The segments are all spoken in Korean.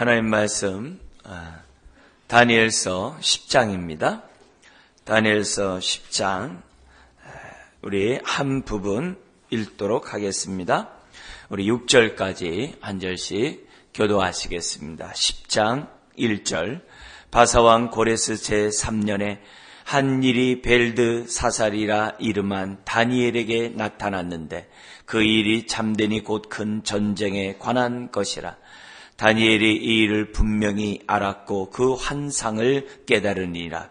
하나님 말씀 다니엘서 10장입니다. 다니엘서 10장 우리 한 부분 읽도록 하겠습니다. 우리 6절까지 한 절씩 교도하시겠습니다. 10장 1절. 바사왕 고레스 제3년에 한 일이 벨드 사살이라 이름한 다니엘에게 나타났는데 그 일이 참되니 곧 큰 전쟁에 관한 것이라. 다니엘이 이 일을 분명히 알았고 그 환상을 깨달으니라.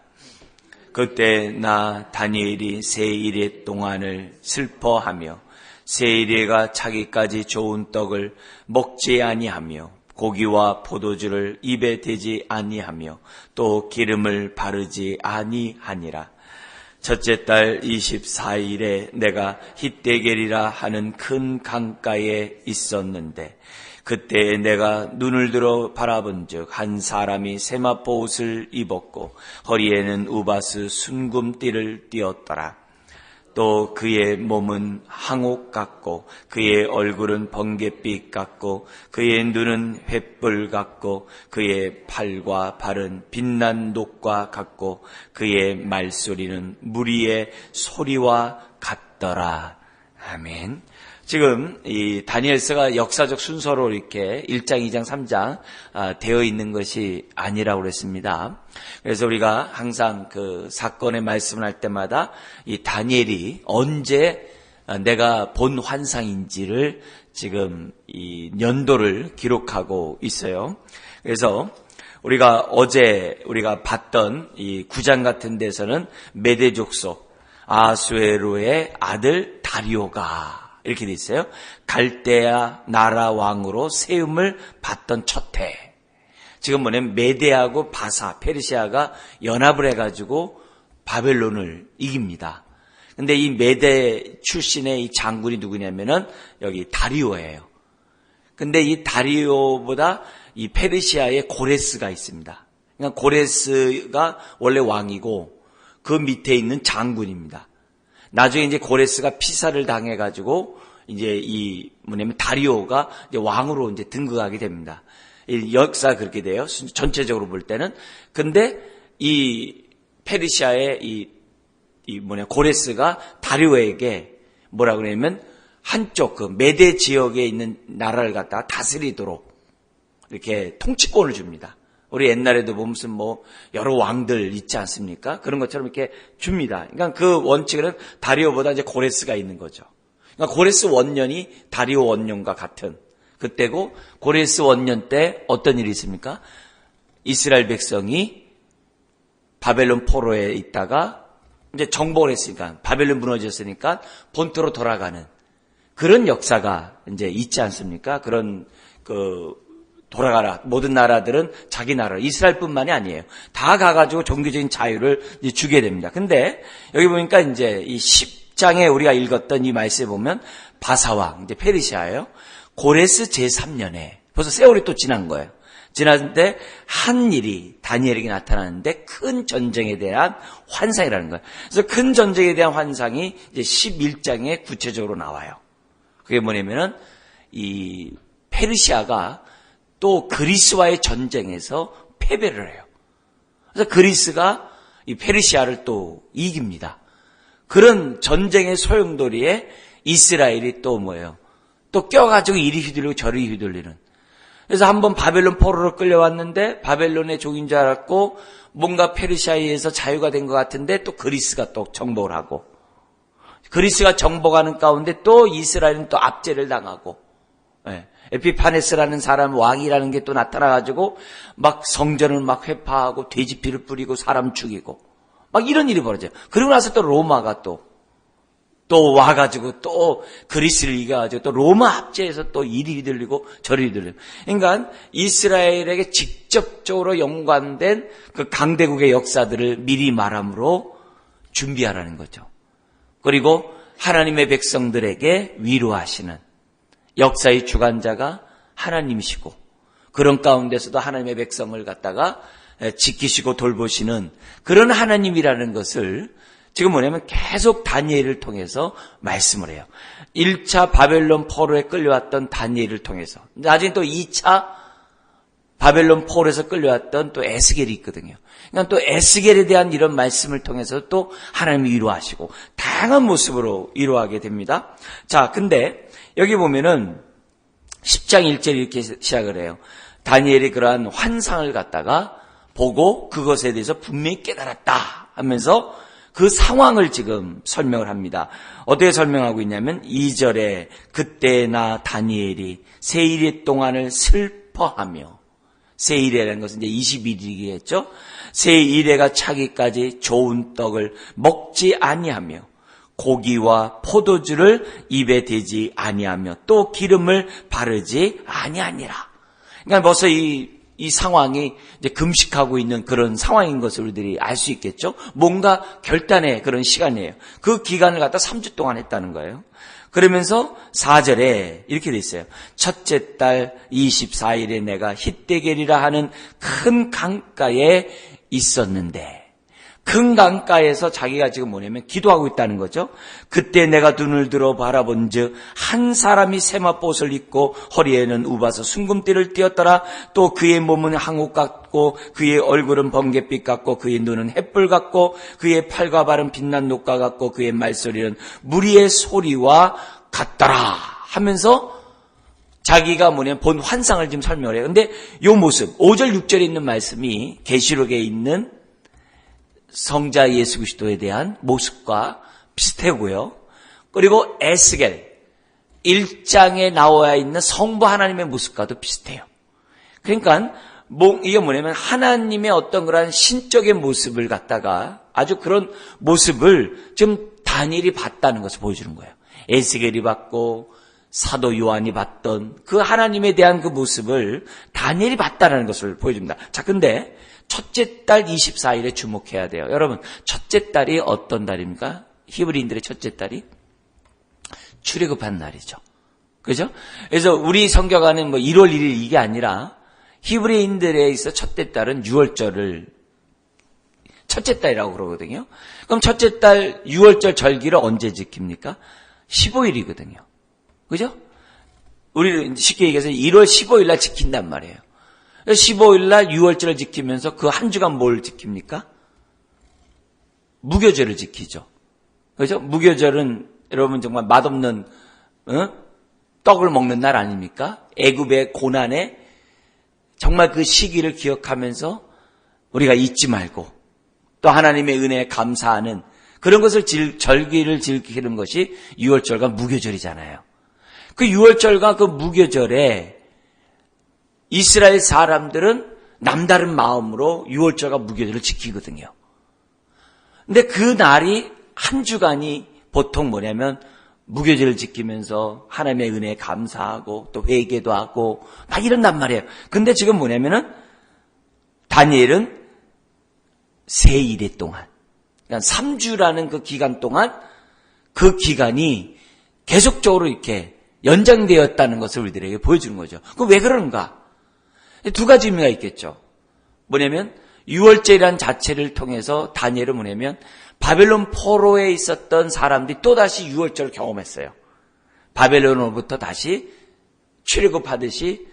그때 나 다니엘이 세 일의 동안을 슬퍼하며 세 일에가 자기까지 좋은 떡을 먹지 아니하며 고기와 포도주를 입에 대지 아니하며 또 기름을 바르지 아니하니라. 첫째 달 24일에 내가 hit대겔이라 하는 큰 강가에 있었는데 그때 내가 눈을 들어 바라본즉 한 사람이 세마포 옷을 입었고 허리에는 우바스 순금띠를 띠었더라. 또 그의 몸은 항옥 같고 그의 얼굴은 번갯빛 같고 그의 눈은 횃불 같고 그의 팔과 발은 빛난 녹과 같고 그의 말소리는 무리의 소리와 같더라. 아멘. 지금 이 다니엘서가 역사적 순서로 이렇게 1장, 2장, 3장 되어 있는 것이 아니라고 그랬습니다. 그래서 우리가 항상 그 사건의 말씀을 할 때마다 이 다니엘이 언제 내가 본 환상인지를 지금 이 연도를 기록하고 있어요. 그래서 우리가 어제 우리가 봤던 이 9장 같은 데서는 메대 족속 아수에로의 아들 다리오가 이렇게 돼 있어요. 갈대아 나라 왕으로 세움을 받던 첫 해. 지금 뭐냐면 메대하고 바사, 페르시아가 연합을 해가지고 바벨론을 이깁니다. 근데 이 메대 출신의 이 장군이 누구냐면은 여기 다리오예요. 근데 이 다리오보다 이 페르시아의 고레스가 있습니다. 그러니까 고레스가 원래 왕이고 그 밑에 있는 장군입니다. 나중에 이제 고레스가 피살을 당해가지고 이제 이 뭐냐면 다리오가 이제 왕으로 이제 등극하게 됩니다. 이 역사 그렇게 돼요. 전체적으로 볼 때는. 근데 이 페르시아의 고레스가 다리오에게 뭐라 그러냐면 한쪽 그 메대 지역에 있는 나라를 갖다가 다스리도록 이렇게 통치권을 줍니다. 우리 옛날에도 보면 무슨 여러 왕들 있지 않습니까? 그런 것처럼 이렇게 줍니다. 그러니까 그 원칙은 다리오보다 이제 고레스가 있는 거죠. 그러니까 고레스 원년이 다리오 원년과 같은 그때고, 고레스 원년 때 어떤 일이 있습니까? 이스라엘 백성이 바벨론 포로에 있다가 이제 정복을 했으니까, 바벨론 무너졌으니까 본토로 돌아가는 그런 역사가 이제 있지 않습니까? 그런 돌아가라. 모든 나라들은 자기 나라, 이스라엘뿐만이 아니에요. 다 가가지고 종교적인 자유를 이제 주게 됩니다. 근데 여기 보니까 이제 이 10장에 우리가 읽었던 이 말씀에 보면 바사왕, 이제 페르시아예요. 고레스 제3년에 벌써 세월이 또 지난 거예요. 지났는데 한 일이 다니엘에게 나타나는데 큰 전쟁에 대한 환상이라는 거예요. 그래서 큰 전쟁에 대한 환상이 이제 11장에 구체적으로 나와요. 그게 뭐냐면은 이 페르시아가 또 그리스와의 전쟁에서 패배를 해요. 그래서 그리스가 이 페르시아를 또 이깁니다. 그런 전쟁의 소용돌이에 이스라엘이 또 뭐예요? 또 껴가지고 이리 휘둘리고 저리 휘둘리는. 그래서 한번 바벨론 포로로 끌려왔는데 바벨론의 종인 줄 알았고 뭔가 페르시아에 의해서 자유가 된 것 같은데 또 그리스가 또 정복을 하고, 그리스가 정복하는 가운데 또 이스라엘은 또 압제를 당하고, 에피파네스라는 사람 왕이라는 게 또 나타나가지고 막 성전을 막 회파하고 돼지피를 뿌리고 사람 죽이고 막 이런 일이 벌어져요. 그리고 나서 또 로마가 또 와가지고 또 그리스를 이겨가지고 또 로마 합제해서 또 이리 휘둘리고 저리 휘둘리고. 그러니까 이스라엘에게 직접적으로 연관된 그 강대국의 역사들을 미리 말함으로 준비하라는 거죠. 그리고 하나님의 백성들에게 위로하시는 역사의 주관자가 하나님이시고, 그런 가운데서도 하나님의 백성을 갖다가 지키시고 돌보시는 그런 하나님이라는 것을 지금 뭐냐면 계속 다니엘을 통해서 말씀을 해요. 1차 바벨론 포로에 끌려왔던 다니엘을 통해서, 나중에 또 2차 바벨론 포로에서 끌려왔던 또 에스겔이 있거든요. 그러니까 또 에스겔에 대한 이런 말씀을 통해서 또 하나님이 위로하시고 다양한 모습으로 위로하게 됩니다. 자, 근데 여기 보면은 10장 1절 이렇게 시작을 해요. 다니엘이 그러한 환상을 갖다가 보고 그것에 대해서 분명히 깨달았다 하면서 그 상황을 지금 설명을 합니다. 어떻게 설명하고 있냐면 2절에 그때 나 다니엘이 세1일 동안을 슬퍼하며, 세1일이라는 것은 이제 21일이겠죠. 세1회가 차기까지 좋은 떡을 먹지 아니하며 고기와 포도주를 입에 대지 아니하며 또 기름을 바르지 아니하니라. 그러니까 벌써 이 상황이 이제 금식하고 있는 그런 상황인 것을 우리들이 알 수 있겠죠. 뭔가 결단의 그런 시간이에요. 그 기간을 갖다 3주 동안 했다는 거예요. 그러면서 4절에 이렇게 돼 있어요. 첫째 달 24일에 내가 hitdegel이라 하는 큰 강가에 있었는데, 큰 강가에서 자기가 지금 뭐냐면 기도하고 있다는 거죠. 그때 내가 눈을 들어 바라본즉 한 사람이 세마포옷을 입고 허리에는 우바서 순금띠를 띠었더라. 또 그의 몸은 항옥 같고 그의 얼굴은 번갯빛 같고 그의 눈은 햇불 같고 그의 팔과 발은 빛난 녹과 같고 그의 말소리는 무리의 소리와 같더라 하면서 자기가 뭐냐면 본 환상을 지금 설명을 해요. 근데 이 모습 5절 6절에 있는 말씀이 계시록에 있는 성자 예수 그리스도에 대한 모습과 비슷하고요. 그리고 에스겔 1장에 나와 있는 성부 하나님의 모습과도 비슷해요. 그러니까 이게 뭐냐면 하나님의 어떤 그런 신적인 모습을 갖다가 아주 그런 모습을 지금 다니엘이 봤다는 것을 보여주는 거예요. 에스겔이 봤고 사도 요한이 봤던 그 하나님에 대한 그 모습을 다니엘이 봤다는 것을 보여줍니다. 자, 근데 첫째 달 24일에 주목해야 돼요. 여러분, 첫째 달이 어떤 달입니까? 히브리인들의 첫째 달이 출애굽한 날이죠. 그죠? 그래서 우리 성경하는 1월 1일 이게 아니라 히브리인들에 있어 첫째 달은 6월절을 첫째 달이라고 그러거든요. 그럼 첫째 달 6월절 절기를 언제 지킵니까? 15일이거든요. 그죠? 우리는 쉽게 얘기해서 1월 15일 날 지킨단 말이에요. 15일 날 6월절을 지키면서 그 한 주간 뭘 지킵니까? 무교절을 지키죠. 그죠? 무교절은 여러분 정말 맛없는 떡을 먹는 날 아닙니까? 애굽의 고난에 정말 그 시기를 기억하면서 우리가 잊지 말고 또 하나님의 은혜에 감사하는 그런 것을 절기를 지키는 것이 6월절과 무교절이잖아요. 그 6월절과 그 무교절에 이스라엘 사람들은 남다른 마음으로 6월절과 무교절을 지키거든요. 근데 그 날이 한 주간이 보통 뭐냐면 무교절을 지키면서 하나님의 은혜에 감사하고 또 회개도 하고 막 이런단 말이에요. 근데 지금 뭐냐면은 다니엘은 세1회 동안, 그러니까 3주라는 그 기간 동안 그 기간이 계속적으로 이렇게 연장되었다는 것을 우리들에게 보여주는 거죠. 그럼 왜 그런가? 두 가지 의미가 있겠죠. 뭐냐면 6월절이라는 자체를 통해서 다니엘은 뭐냐면 바벨론 포로에 있었던 사람들이 또다시 6월절을 경험했어요. 바벨론으로부터 다시 출애굽하듯이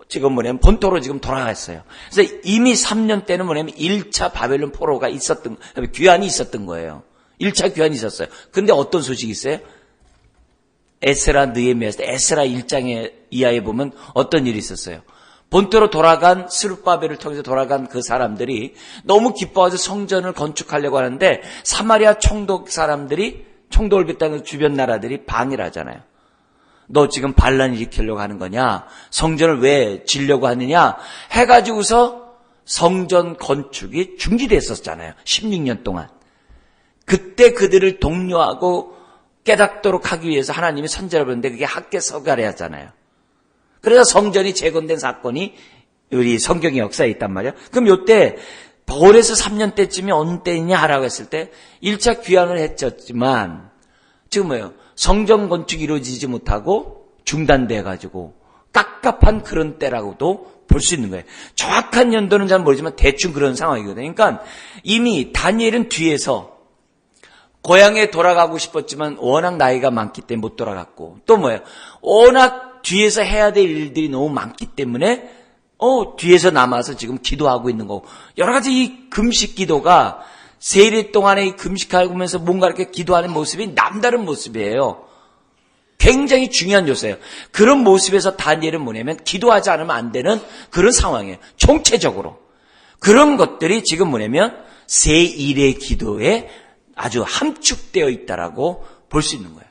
지금 뭐냐면 본토로 지금 돌아갔어요. 그래서 이미 3년 때는 뭐냐면 1차 바벨론 포로가 있었던, 귀환이 있었던 거예요. 1차 귀환이 있었어요. 근데 어떤 소식이 있어요? 에스라 느헤미야에서 에스라 1장에 이하에 보면 어떤 일이 있었어요? 본토로 돌아간 스룹바벨을 통해서 돌아간 그 사람들이 너무 기뻐해서 성전을 건축하려고 하는데 사마리아 총독 사람들이 총독을 비롯한 주변 나라들이 방해를 하잖아요. 너 지금 반란 일으키려고 하는 거냐? 성전을 왜 지려고 하느냐? 해가지고서 성전 건축이 중지됐었잖아요. 16년 동안. 그때 그들을 독려하고 깨닫도록 하기 위해서 하나님이 선제를 보냈는데 그게 학개서가랴잖아요. 그래서 성전이 재건된 사건이 우리 성경의 역사에 있단 말이에요. 그럼 요때 벌에서 3년 때쯤이 어느 때냐 하라고 했을 때 1차 귀환을 했었지만 지금 뭐예요? 성전 건축이 이루어지지 못하고 중단돼가지고 깝깝한 그런 때라고도 볼 수 있는 거예요. 정확한 연도는 잘 모르지만 대충 그런 상황이거든요. 그러니까 이미 다니엘은 뒤에서 고향에 돌아가고 싶었지만 워낙 나이가 많기 때문에 못 돌아갔고 또 뭐예요? 워낙 뒤에서 해야 될 일들이 너무 많기 때문에 뒤에서 남아서 지금 기도하고 있는 거고, 여러 가지 이 금식 기도가 세일 동안에 이 금식하면서 뭔가 이렇게 기도하는 모습이 남다른 모습이에요. 굉장히 중요한 요소예요. 그런 모습에서 다니엘은 뭐냐면 기도하지 않으면 안 되는 그런 상황이에요. 총체적으로. 그런 것들이 지금 뭐냐면 세일의 기도에 아주 함축되어 있다라고 볼 수 있는 거예요.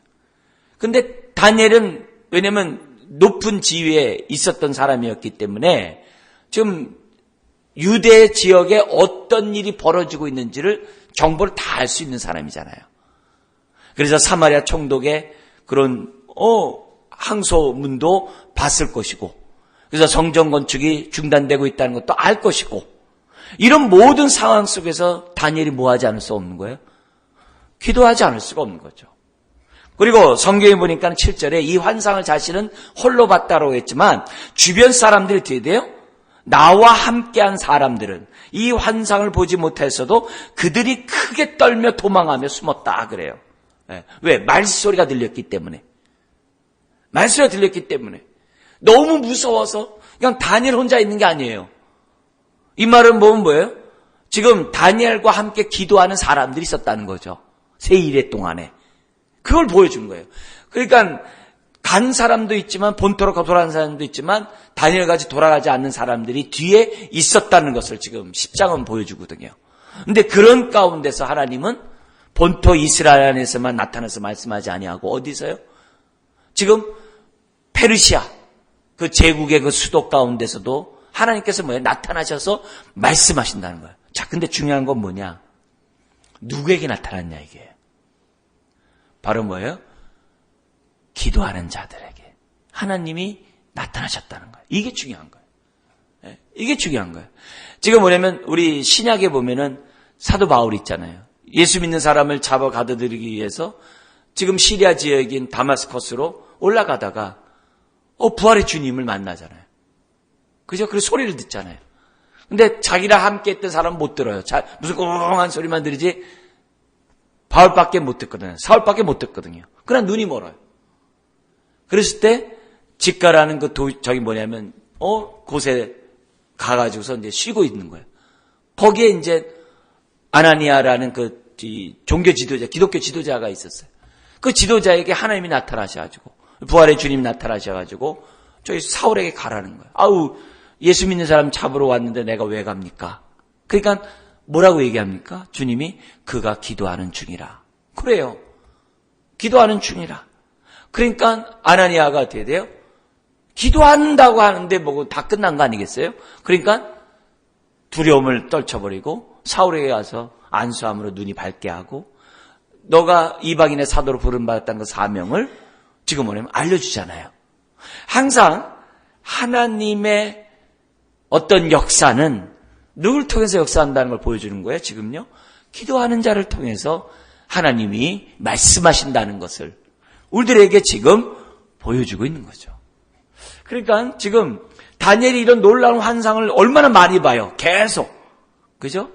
근데 다니엘은 왜냐면 높은 지위에 있었던 사람이었기 때문에 지금 유대 지역에 어떤 일이 벌어지고 있는지를 정보를 다 알 수 있는 사람이잖아요. 그래서 사마리아 총독의 그런 항소문도 봤을 것이고, 그래서 성전 건축이 중단되고 있다는 것도 알 것이고, 이런 모든 상황 속에서 다니엘이 뭐 하지 않을 수 없는 거예요? 기도하지 않을 수가 없는 거죠. 그리고 성경에 보니까 7절에 이 환상을 자신은 홀로 봤다라고 했지만 주변 사람들이 어떻게 돼요? 나와 함께한 사람들은 이 환상을 보지 못했어도 그들이 크게 떨며 도망하며 숨었다 그래요. 왜? 말소리가 들렸기 때문에. 말소리가 들렸기 때문에. 너무 무서워서 그냥 다니엘 혼자 있는 게 아니에요. 이 말은 뭐예요? 지금 다니엘과 함께 기도하는 사람들이 있었다는 거죠. 세일의 동안에. 그걸 보여준 거예요. 그러니까 간 사람도 있지만 본토로 돌아간 사람도 있지만 다니엘같이 돌아가지 않는 사람들이 뒤에 있었다는 것을 지금 10장은 보여주거든요. 그런데 그런 가운데서 하나님은 본토 이스라엘 안에서만 나타나서 말씀하지 아니하고 어디서요? 지금 페르시아 그 제국의 그 수도 가운데서도 하나님께서 나타나셔서 말씀하신다는 거예요. 자, 근데 중요한 건 뭐냐? 누구에게 나타났냐 이게. 바로 뭐예요? 기도하는 자들에게 하나님이 나타나셨다는 거예요. 이게 중요한 거예요. 이게 중요한 거예요. 지금 뭐냐면 우리 신약에 보면은 사도 바울 있잖아요. 예수 믿는 사람을 잡아 가둬들이기 위해서 지금 시리아 지역인 다마스커스로 올라가다가 부활의 주님을 만나잖아요. 그죠? 그 소리를 듣잖아요. 근데 자기랑 함께 했던 사람은 못 들어요. 무슨 꽁한 소리만 들으지 바울밖에 못 듣거든요. 사울밖에 못 듣거든요. 그러나 눈이 멀어요. 그랬을 때 직가라는 곳에 가가지고서 이제 쉬고 있는 거예요. 거기에 이제 아나니아라는 종교 지도자, 기독교 지도자가 있었어요. 그 지도자에게 하나님이 나타나셔가지고 부활의 주님 나타나셔가지고 저희 사울에게 가라는 거예요. 예수 믿는 사람 잡으러 왔는데 내가 왜 갑니까? 그러니까 뭐라고 얘기합니까? 주님이 그가 기도하는 중이라. 그래요. 기도하는 중이라. 그러니까 아나니아가 어떻게 돼요? 기도한다고 하는데 뭐고 다 끝난 거 아니겠어요? 그러니까 두려움을 떨쳐버리고 사울에게 가서 안수함으로 눈이 밝게 하고 너가 이방인의 사도로 부름받았다는 그 사명을 지금 뭐냐면 알려주잖아요. 항상 하나님의 어떤 역사는 누굴 통해서 역사한다는 걸 보여주는 거예요. 지금요. 기도하는 자를 통해서 하나님이 말씀하신다는 것을 우리들에게 지금 보여주고 있는 거죠. 그러니까 지금 다니엘이 이런 놀라운 환상을 얼마나 많이 봐요. 계속. 그죠?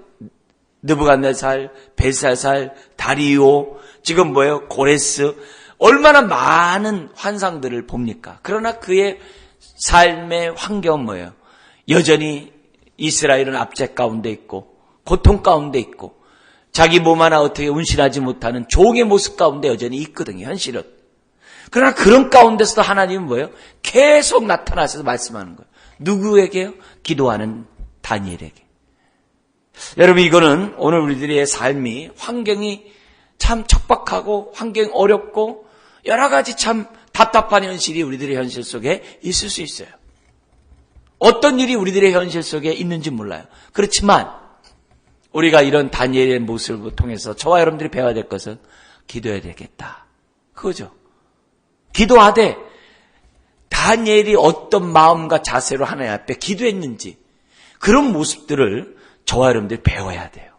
느부갓네살, 벨사살, 다리오, 지금 고레스 얼마나 많은 환상들을 봅니까? 그러나 그의 삶의 환경은 뭐예요? 여전히 이스라엘은 압제 가운데 있고 고통 가운데 있고 자기 몸 하나 어떻게 운신하지 못하는 종의 모습 가운데 여전히 있거든요. 현실은. 그러나 그런 가운데서도 하나님은 뭐예요? 계속 나타나셔서 말씀하는 거예요. 누구에게요? 기도하는 다니엘에게. 여러분 이거는 오늘 우리들의 삶이 환경이 참 척박하고 환경이 어렵고 여러 가지 참 답답한 현실이 우리들의 현실 속에 있을 수 있어요. 어떤 일이 우리들의 현실 속에 있는지 몰라요. 그렇지만 우리가 이런 다니엘의 모습을 통해서 저와 여러분들이 배워야 될 것은 기도해야 되겠다. 그거죠. 기도하되 다니엘이 어떤 마음과 자세로 하나님 앞에 기도했는지 그런 모습들을 저와 여러분들이 배워야 돼요.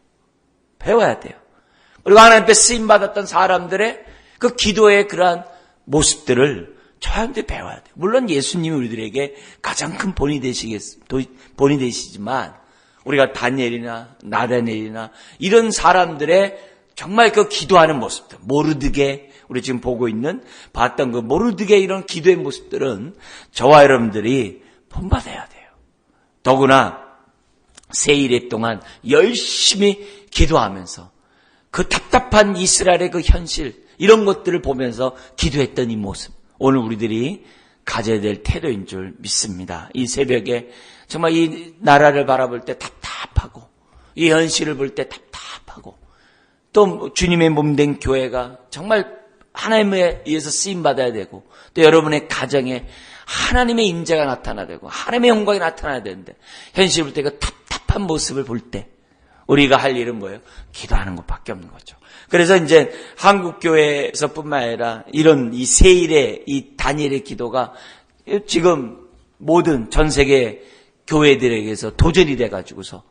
배워야 돼요. 그리고 하나님 앞에 쓰임받았던 사람들의 그 기도의 그러한 모습들을 저와 여러분들이 배워야 돼요. 물론 예수님이 우리들에게 가장 큰 본이 되시지만 우리가 다니엘이나 나다니엘이나 이런 사람들의 정말 그 기도하는 모습들, 모르드게 우리 지금 봤던 그 모르드게 이런 기도의 모습들은 저와 여러분들이 본받아야 돼요. 더구나 세일의 동안 열심히 기도하면서 그 답답한 이스라엘의 그 현실, 이런 것들을 보면서 기도했던 이 모습, 오늘 우리들이 가져야 될 태도인 줄 믿습니다. 이 새벽에 정말 이 나라를 바라볼 때 답답하고, 이 현실을 볼 때 답답하고, 또 주님의 몸된 교회가 정말 하나님에 의해서 쓰임받아야 되고, 또 여러분의 가정에 하나님의 임재가 나타나야 되고, 하나님의 영광이 나타나야 되는데, 현실을 볼 때 그 답답한 모습을 볼 때 우리가 할 일은 뭐예요? 기도하는 것밖에 없는 거죠. 그래서 이제 한국교회에서뿐만 아니라 이런 이 세일의 이 다니엘의 기도가 지금 모든 전 세계 교회들에게서 도전이 돼가지고서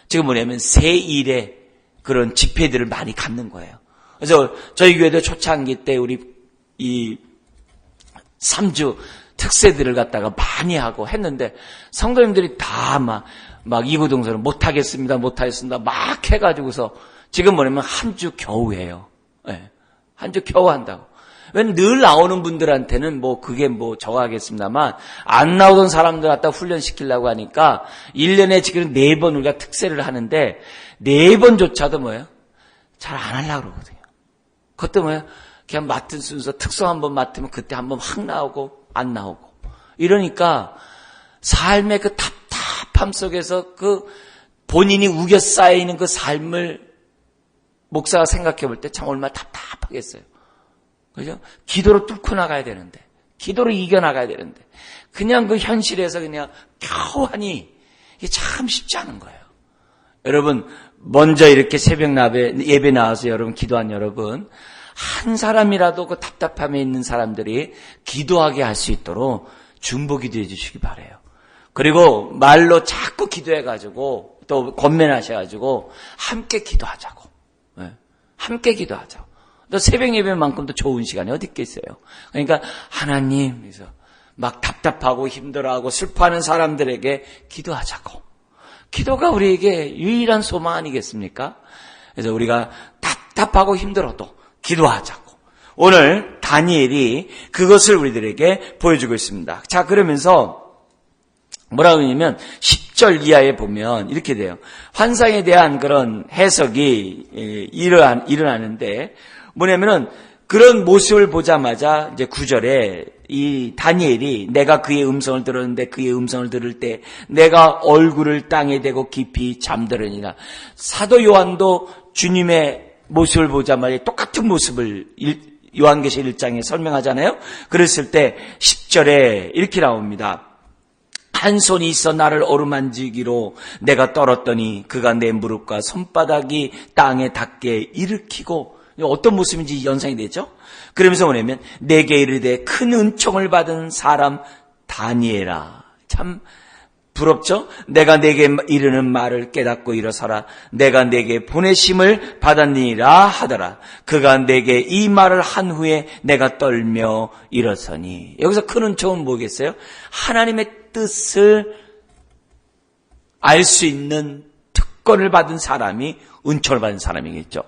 지금 뭐냐면 세일의 그런 집회들을 많이 갖는 거예요. 그래서 저희 교회도 초창기 때 우리 이 3주 특세들을 갖다가 많이 하고 했는데 성도님들이 다 막 이구동성을 못하겠습니다 막 해가지고서 지금 뭐냐면 한 주 겨우 해요. 네. 한 주 겨우 한다고. 왜냐면 늘 나오는 분들한테는 뭐 그게 뭐 저하겠습니다만 안 나오던 사람들 갖다 훈련시키려고 하니까 1년에 지금 4번 우리가 특세를 하는데 4번조차도 뭐예요? 잘 안 하려고 그러거든요. 그것도 뭐예요? 그냥 맡은 순서 특성 한번 맡으면 그때 한번 확 나오고 안 나오고. 이러니까 삶의 그 답답함 속에서 그 본인이 우겨 쌓여있는 그 삶을 목사가 생각해 볼 때 참 얼마나 답답하겠어요. 그죠? 기도로 뚫고 나가야 되는데, 기도로 이겨나가야 되는데, 그냥 그 현실에서 그냥 겨우 하니, 이게 참 쉽지 않은 거예요. 여러분, 먼저 이렇게 새벽 예배 나와서 여러분 기도한 여러분, 한 사람이라도 그 답답함에 있는 사람들이 기도하게 할 수 있도록 중보 기도해 주시기 바라요. 그리고 말로 자꾸 기도해가지고, 또 권면하셔가지고, 함께 기도하자고. 네. 함께 기도하자고. 또 새벽 예배만큼 더 좋은 시간이 어디 있겠어요. 그러니까 하나님, 그래서 막 답답하고 힘들어하고 슬퍼하는 사람들에게 기도하자고. 기도가 우리에게 유일한 소망 아니겠습니까? 그래서 우리가 답답하고 힘들어도 기도하자고. 오늘 다니엘이 그것을 우리들에게 보여주고 있습니다. 자, 그러면서 뭐라고 하냐면 10절 이하에 보면 이렇게 돼요. 환상에 대한 그런 해석이 일어나는데 뭐냐면은 그런 모습을 보자마자 이제 9절에 이 다니엘이 내가 그의 음성을 들었는데 그의 음성을 들을 때 내가 얼굴을 땅에 대고 깊이 잠들으니라. 사도 요한도 주님의 모습을 보자마자 똑같은 모습을 요한계시록 1장에 설명하잖아요. 그랬을 때 10절에 이렇게 나옵니다. 한 손이 있어 나를 어루만지기로 내가 떨었더니 그가 내 무릎과 손바닥이 땅에 닿게 일으키고, 어떤 모습인지 연상이 되죠? 그러면서 뭐냐면 내게 이르되 큰 은총을 받은 사람 다니엘아. 참 부럽죠? 내가 내게 이르는 말을 깨닫고 일어서라. 내가 내게 보내심을 받았니라 하더라. 그가 내게 이 말을 한 후에 내가 떨며 일어서니. 여기서 큰 은총은 뭐겠어요? 하나님의 뜻을 알 수 있는 특권을 받은 사람이 은총을 받은 사람이겠죠.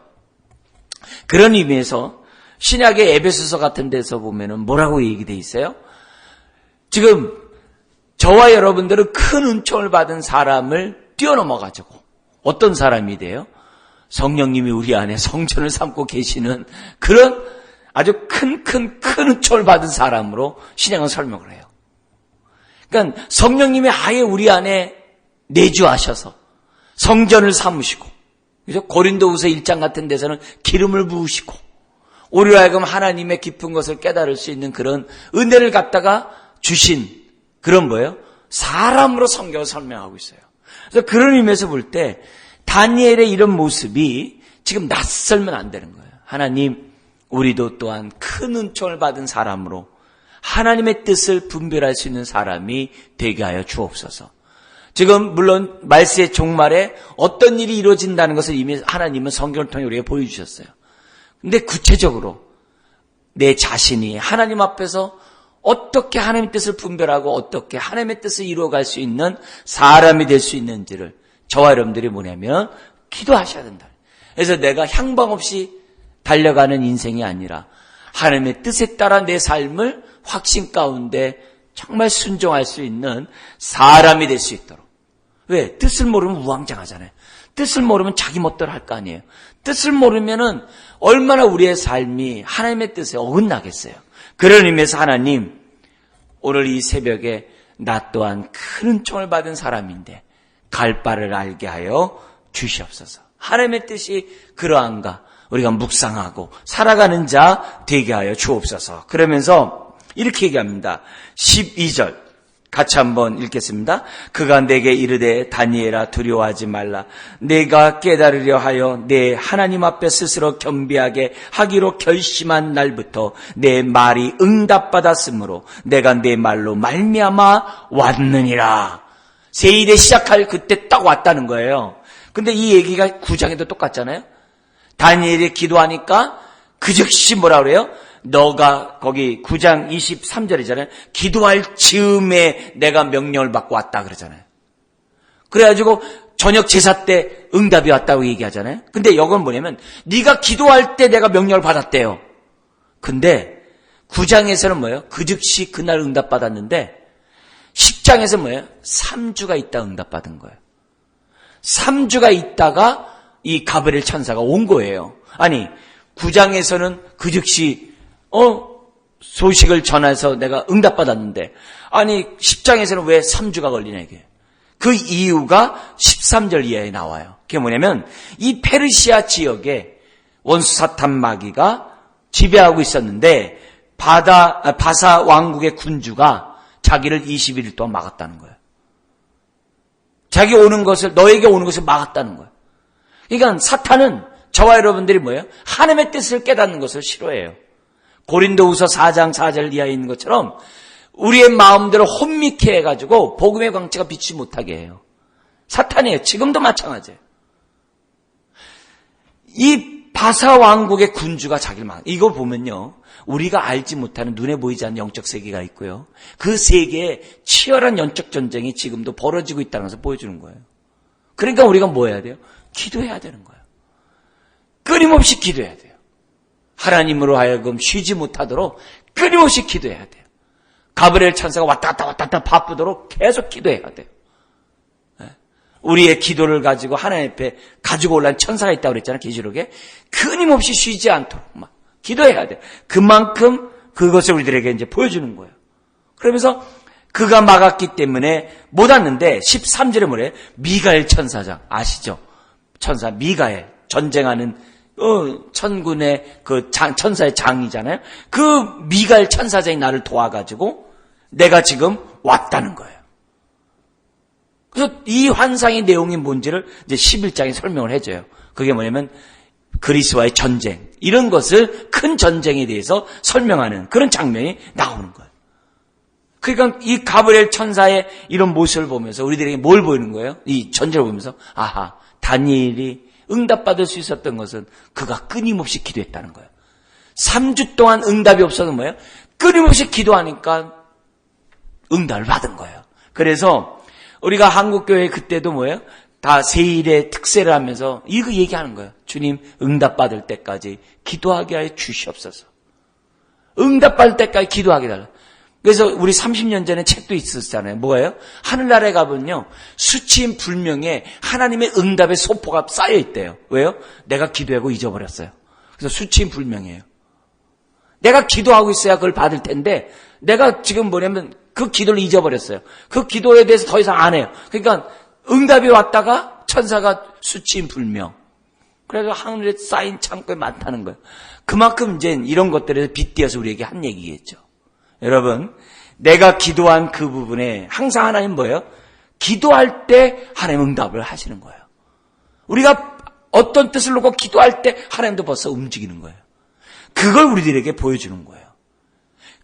그런 의미에서 신약의 에베소서 같은 데서 보면은 뭐라고 얘기되어 있어요? 지금 저와 여러분들은 큰 은총을 받은 사람을 뛰어넘어가지고 어떤 사람이 돼요? 성령님이 우리 안에 성전을 삼고 계시는 그런 아주 큰 은총을 받은 사람으로 신약은 설명을 해요. 그러니까 성령님이 아예 우리 안에 내주하셔서 성전을 삼으시고, 그죠? 고린도후서 1장 같은 데서는 기름을 부으시고, 우리로 하여금 하나님의 깊은 것을 깨달을 수 있는 그런 은혜를 갖다가 주신 그런 뭐예요? 사람으로 성경을 설명하고 있어요. 그래서 그런 의미에서 볼 때 다니엘의 이런 모습이 지금 낯설면 안 되는 거예요. 하나님, 우리도 또한 큰 은총을 받은 사람으로 하나님의 뜻을 분별할 수 있는 사람이 되게 하여 주옵소서. 지금 물론 말세의 종말에 어떤 일이 이루어진다는 것을 이미 하나님은 성경을 통해 우리에게 보여주셨어요. 근데 구체적으로 내 자신이 하나님 앞에서 어떻게 하나님의 뜻을 분별하고 어떻게 하나님의 뜻을 이루어갈 수 있는 사람이 될 수 있는지를 저와 여러분들이 뭐냐면 기도하셔야 된다. 그래서 내가 향방 없이 달려가는 인생이 아니라 하나님의 뜻에 따라 내 삶을 확신 가운데 정말 순종할 수 있는 사람이 될 수 있도록, 왜? 뜻을 모르면 우왕좌왕하잖아요. 뜻을 모르면 자기 멋대로 할 거 아니에요. 뜻을 모르면은 얼마나 우리의 삶이 하나님의 뜻에 어긋나겠어요. 그런 의미에서 하나님, 오늘 이 새벽에 나 또한 큰 은총을 받은 사람인데 갈 바를 알게 하여 주시옵소서. 하나님의 뜻이 그러한가 우리가 묵상하고 살아가는 자 되게 하여 주옵소서. 그러면서 이렇게 얘기합니다. 12절 같이 한번 읽겠습니다. 그가 내게 이르되 다니엘아 두려워하지 말라. 내가 깨달으려 하여 내 하나님 앞에 스스로 겸비하게 하기로 결심한 날부터 내 말이 응답받았으므로 내가 내 말로 말미암아 왔느니라. 세일에 시작할 그때 딱 왔다는 거예요. 근데 이 얘기가 9장에도 똑같잖아요. 다니엘이 기도하니까 그 즉시 뭐라 그래요? 너가 거기 9장 23절이잖아요. 기도할 즈음에 내가 명령을 받고 왔다 그러잖아요. 그래가지고 저녁 제사 때 응답이 왔다고 얘기하잖아요. 근데 이건 뭐냐면 네가 기도할 때 내가 명령을 받았대요. 근데 9장에서는 뭐예요? 그 즉시 그날 응답 받았는데 10장에서 뭐예요? 3주가 있다 응답 받은 거예요. 3주가 있다가 이 가브리엘 천사가 온 거예요. 아니 9장에서는 그 즉시 소식을 전해서 내가 응답받았는데 아니 10장에서는 왜 3주가 걸리냐 이게. 그 이유가 13절 이하에 나와요. 그게 뭐냐면 이 페르시아 지역에 원수 사탄 마귀가 지배하고 있었는데 바사 왕국의 군주가 자기를 21일 동안 막았다는 거예요. 자기 오는 것을 너에게 오는 것을 막았다는 거예요. 그러니까 사탄은 저와 여러분들이 뭐예요? 하나님의 뜻을 깨닫는 것을 싫어해요. 고린도후서 4장 4절 이하에 있는 것처럼 우리의 마음대로 혼미케 해가지고 복음의 광채가 비치지 못하게 해요. 사탄이에요. 지금도 마찬가지예요. 이 바사 왕국의 군주가 자기를 막 이걸 보면요. 우리가 알지 못하는 눈에 보이지 않는 영적 세계가 있고요. 그 세계에 치열한 영적 전쟁이 지금도 벌어지고 있다는 것을 보여주는 거예요. 그러니까 우리가 뭐 해야 돼요? 기도해야 되는 거예요. 끊임없이 기도해야 돼요. 하나님으로 하여금 쉬지 못하도록 끊임없이 기도해야 돼요. 가브리엘 천사가 왔다 갔다 바쁘도록 계속 기도해야 돼요. 우리의 기도를 가지고 하나님 앞에 가지고 올라온 천사가 있다고 그랬잖아요. 계시록에. 끊임없이 쉬지 않도록 막 기도해야 돼요. 그만큼 그것을 우리들에게 이제 보여주는 거예요. 그러면서 그가 막았기 때문에 못 왔는데 13절에 뭐래요? 미가엘 천사장 아시죠? 천사 미가엘 전쟁하는 천군의 그 천사의 장이잖아요. 그 미가엘 천사장이 나를 도와가지고 내가 지금 왔다는 거예요. 그래서 이 환상의 내용이 뭔지를 이제 11장에 설명을 해줘요. 그게 뭐냐면 그리스와의 전쟁, 이런 것을 큰 전쟁에 대해서 설명하는 그런 장면이 나오는 거예요. 그러니까 이 가브리엘 천사의 이런 모습을 보면서 우리들에게 뭘 보이는 거예요? 이 전쟁을 보면서 아하, 다니엘이 응답받을 수 있었던 것은 그가 끊임없이 기도했다는 거예요. 3주 동안 응답이 없어도 뭐예요? 끊임없이 기도하니까 응답을 받은 거예요. 그래서 우리가 한국교회 그때도 뭐예요? 다 세일의 특세를 하면서 이거 얘기하는 거예요. 주님 응답받을 때까지 기도하게 하여 주시옵소서. 응답받을 때까지 기도하게 달라. 그래서 우리 30년 전에 책도 있었잖아요. 뭐예요? 하늘나라에 가면요. 수치인 불명에 하나님의 응답의 소포가 쌓여 있대요. 왜요? 내가 기도하고 잊어버렸어요. 그래서 수치인 불명이에요. 내가 기도하고 있어야 그걸 받을 텐데 내가 지금 뭐냐면 그 기도를 잊어버렸어요. 그 기도에 대해서 더 이상 안 해요. 그러니까 응답이 왔다가 천사가 수치인 불명. 그래서 하늘에 쌓인 창고에 많다는 거예요. 그만큼 이제 이런 것들에 빗대어서 우리에게 한 얘기겠죠. 여러분, 내가 기도한 그 부분에 항상 하나님 뭐예요? 기도할 때 하나님 응답을 하시는 거예요. 우리가 어떤 뜻을 놓고 기도할 때 하나님도 벌써 움직이는 거예요. 그걸 우리들에게 보여주는 거예요.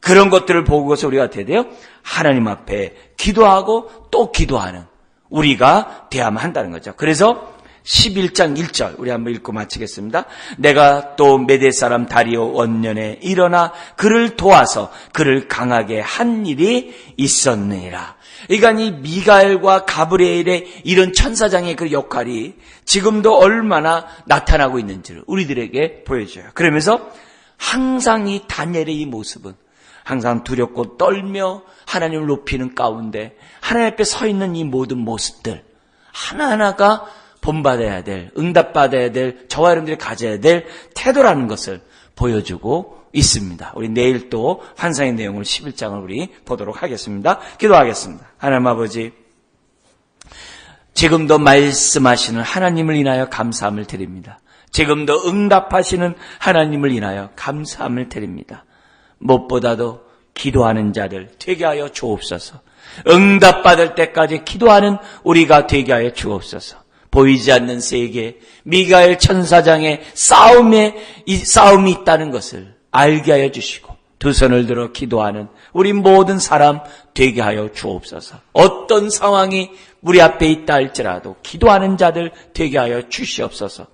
그런 것들을 보고서 우리가 어떻게 돼요? 하나님 앞에 기도하고 또 기도하는 우리가 되어야만 한다는 거죠. 그래서 11장 1절 우리 한번 읽고 마치겠습니다. 내가 또 메대 사람 다리오 원년에 일어나 그를 도와서 그를 강하게 한 일이 있었느니라. 그러니까 이 미가엘과 가브리엘의 이런 천사장의 그 역할이 지금도 얼마나 나타나고 있는지를 우리들에게 보여줘요. 그러면서 항상 이 다니엘의 이 모습은 항상 두렵고 떨며 하나님을 높이는 가운데 하나님 앞에 서 있는 이 모든 모습들, 하나하나가 본받아야 될, 응답받아야 될, 저와 여러분들이 가져야 될 태도라는 것을 보여주고 있습니다. 우리 내일 또 환상의 내용을 11장을 우리 보도록 하겠습니다. 기도하겠습니다. 하나님 아버지, 지금도 말씀하시는 하나님을 인하여 감사함을 드립니다. 지금도 응답하시는 하나님을 인하여 감사함을 드립니다. 무엇보다도 기도하는 자들 되게 하여 주옵소서. 응답받을 때까지 기도하는 우리가 되게 하여 주옵소서. 보이지 않는 세계, 미가엘 천사장의 이 싸움이 있다는 것을 알게 하여 주시고 두 손을 들어 기도하는 우리 모든 사람 되게 하여 주옵소서. 어떤 상황이 우리 앞에 있다 할지라도 기도하는 자들 되게 하여 주시옵소서.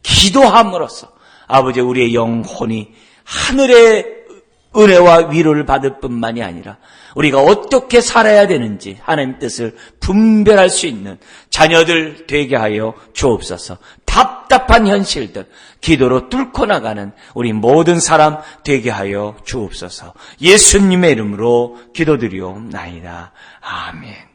기도함으로써 아버지 우리의 영혼이 하늘의 은혜와 위로를 받을 뿐만이 아니라 우리가 어떻게 살아야 되는지 하나님 뜻을 분별할 수 있는 자녀들 되게 하여 주옵소서. 답답한 현실들 기도로 뚫고 나가는 우리 모든 사람 되게 하여 주옵소서. 예수님의 이름으로 기도드리옵나이다. 아멘.